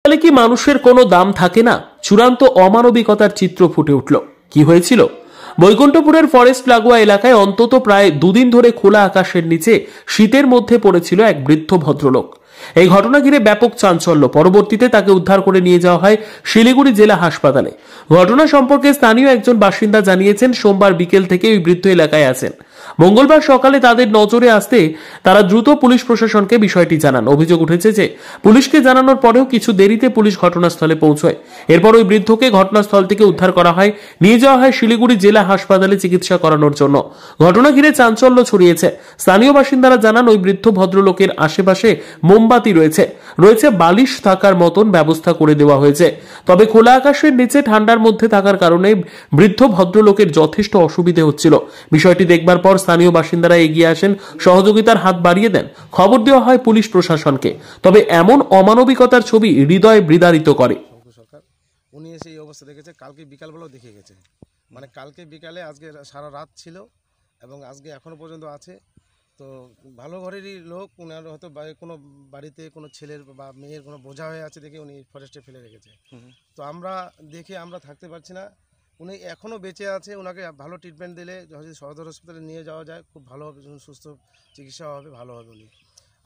তাহলে কি মানুষের কোনো দাম থাকে না? চূড়ান্ত অমানবিকতার চিত্র ফুটে উঠল। কি হয়েছিল? বৈকুণ্ঠপুরের ফরেস্ট লাগোয়া এলাকায় অন্তত প্রায় দুদিন ধরে খোলা আকাশের নিচে শীতের মধ্যে পড়েছিল এক বৃদ্ধ ভদ্রলোক। এই ঘটনা ঘিরে ব্যাপক চাঞ্চল্য। পরবর্তীতে তাকে উদ্ধার করে নিয়ে যাওয়া হয় শিলিগুড়ি জেলা হাসপাতালে। ঘটনা সম্পর্কে স্থানীয় একজন বাসিন্দা জানিয়েছেন, সোমবার বিকেল থেকে ওই বৃদ্ধ এলাকায় আছেন। মঙ্গলবার সকালে তাদের নজরে আসতে তারা দ্রুত পুলিশ প্রশাসনকে বিষয়টি জানান। অভিযোগ উঠেছে যে পুলিশকে জানানোর পরেও কিছু দেরিতে পুলিশ ঘটনাস্থলে পৌঁছয়। এরপর ওই বৃদ্ধকে ঘটনাস্থল থেকে উদ্ধার করা হয়, নিয়ে যাওয়া হয় শিলিগুড়ি জেলা হাসপাতালে চিকিৎসা করানোর জন্য। ঘটনা ঘিরে চাঞ্চল্য ছড়িয়েছে। স্থানীয় বাসিন্দারা জানান, ওই বৃদ্ধ ভদ্রলোকের আশেপাশে মোমবাতি রয়েছে বালিশ থাকার মতন ব্যবস্থা করে দেওয়া হয়েছে। তবে খোলা আকাশের নিচে ঠান্ডার মধ্যে থাকার কারণে বৃদ্ধ ভদ্রলোকের যথেষ্ট অসুবিধে হচ্ছিল। বিষয়টি দেখবার পর স্থানীয় বাসিন্দারা এগিয়ে আসেন, সহযোগিতার হাত বাড়িয়ে দেন। খবর দেওয়া হয় পুলিশ প্রশাসনকে। তবে এমন অমানবিকতার ছবি হৃদয় বিদারিত করে। উনি এসে এই অবস্থা দেখেছে, কালকে বিকালবেলাও দেখে গেছে। মানে কালকে বিকালে, আজকে সারা রাত ছিল এবং আজকে এখনো পর্যন্ত আছে। তো ভালো ঘরেরই লোক, উনার হয়তো কোনো বাড়িতে কোনো ছেলের বা মেয়ের কোনো বোঝা হয়ে আছে দেখে উনি ফরেস্টে ফেলে রেখেছে। তো আমরা দেখে আমরা থাকতে পারছি না। উনি এখনও বেঁচে আছে, ওনাকে ভালো ট্রিটমেন্ট দিলে যদি সদর হাসপাতালে নিয়ে যাওয়া যায় খুব ভালো হবে, সুস্থ চিকিৎসা হবে, ভালো হবে উনি।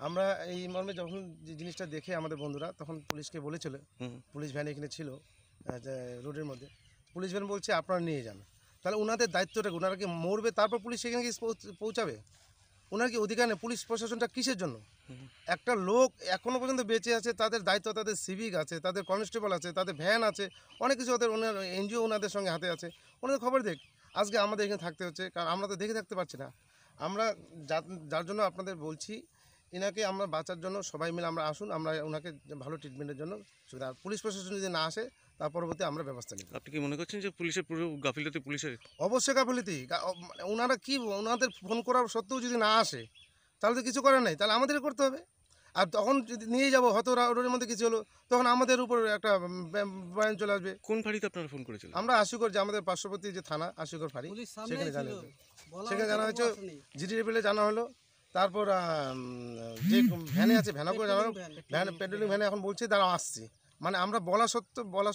আমরা এই মর্মে যখন জিনিসটা দেখে আমাদের বন্ধুরা তখন পুলিশকে বলেছিল, পুলিশ ভ্যান এখানে ছিল রোডের মধ্যে, পুলিশ ভ্যান বলছে আপনারা নিয়ে যান। তাহলে ওনাদের দায়িত্বটা, ওনারা কি মরবে তারপর পুলিশ সেখানে গিয়ে পৌঁছাবে? ওনার কি অধিকার নেই? পুলিশ প্রশাসনটা কিসের জন্য? একটা লোক এখনও পর্যন্ত বেঁচে আছে, তাদের দায়িত্ব, তাদের সিভিক আছে, তাদের কনস্টেবল আছে, তাদের ভ্যান আছে, অনেক কিছু ওদের, ওনার এনজিও ওনাদের সঙ্গে হাতে আছে। ওনাদের খবর দেখ, আজকে আমাদের এখানে থাকতে হচ্ছে, কারণ আমরা তো দেখে থাকতে পারছি না। আমরা যার জন্য আপনাদের বলছি, এনাকে আমরা বাঁচার জন্য সবাই মিলে আমরা আসুন, আমরা ওনাকে ভালো ট্রিটমেন্টের জন্য সুবিধা। পুলিশ প্রশাসন যদি না আসে তার পরবর্তী আমরা ব্যবস্থা নিই। আপনি কি মনে করছেন যে পুলিশের পুরো গাফিলতি? পুলিশের অবশ্যই গাফিলতি। ওনারা কি, ওনাদের ফোন করার সত্ত্বেও যদি না আসে তাহলে তো কিছু করার নেই, তাহলে আমাদের করতে হবে। আর তখন যদি নিয়ে যাবো, হয়তো রোডের মধ্যে কিছু হলো, তখন আমাদের উপর একটা বয়ান চলে আসবে। কোন ফাঁড়িতে আপনারা ফোন করেছিলেন? আমরা আশুগড়, যে আমাদের পার্শ্ববর্তী যে থানা আশুগড় ফাঁড়ি, সেখানে জানা হয়েছে, সেখানে জানা হয়েছে, জিডি লেভেলে জানা হলো। তারপর যে ভ্যানে আছে ভ্যানকেও জানা হলো, ভ্যান পেট্রোলিং ভ্যানে এখন বলছে তারা আসছে। মানে আমরা বলা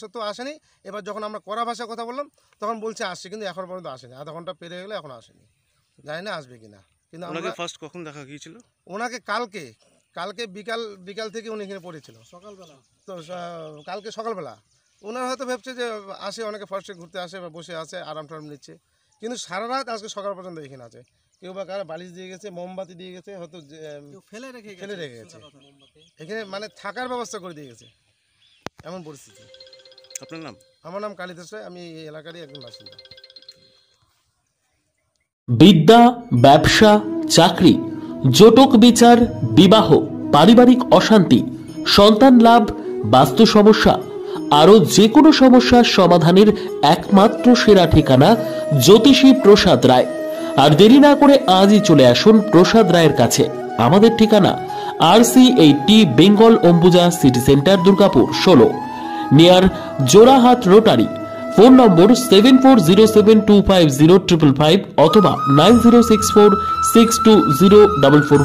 সত্ত্বেও আসেনি। এবার যখন আমরা কড়া ভাষায় কথা বললাম তখন বলছে আসছে, কিন্তু এখন পর্যন্ত আসেনি। আধা ঘন্টা পেরে গেলে এখন আসেনি, জানি না আসবে কিনা। কিন্তু ওনাকে ফার্স্ট কখন দেখা গিয়েছিল? ওনাকে কালকে বিকাল থেকে উনি এখানে পড়েছিল সকালবেলা। তো কালকে সকালবেলা ওনারা হয়তো ভাবছে যে আসে, অনেকে ফার্স্টে ঘুরতে আসে বা বসে আছে, আরাম টারাম নিচ্ছে, কিন্তু সারা রাত আজকে সকাল পর্যন্ত এখানে আছে। কেউ বা কারা বালিশ দিয়ে গেছে, মোমবাতি দিয়ে গেছে, হয়তো ফেলে রেখে গেছে এখানে, মানে থাকার ব্যবস্থা করে দিয়ে গেছে, এমন পরিস্থিতি। আপনার নাম? আমার নাম কালিদাস রায়, আমি এই এলাকারই একজন বাসিন্দা। বিদ্যা, ব্যবসা, চাকরি, জটক বিচার, বিবাহ, পারিবারিক অশান্তি, সন্তান লাভ, বাস্তু সমস্যা, আরো যে কোনো সমস্যার সমাধানের একমাত্র সেরা ঠিকানা জ্যোতিষী প্রসাদ রায়। আর দেরি না করে আজই চলে আসুন প্রসাদ রায়ের কাছে। আমাদের ঠিকানা RC80 Bengal Ambuja city centre, Durgapur 16, near Jorhat rotary. Phone নম্বর 7407250555 অথবা 9064620444।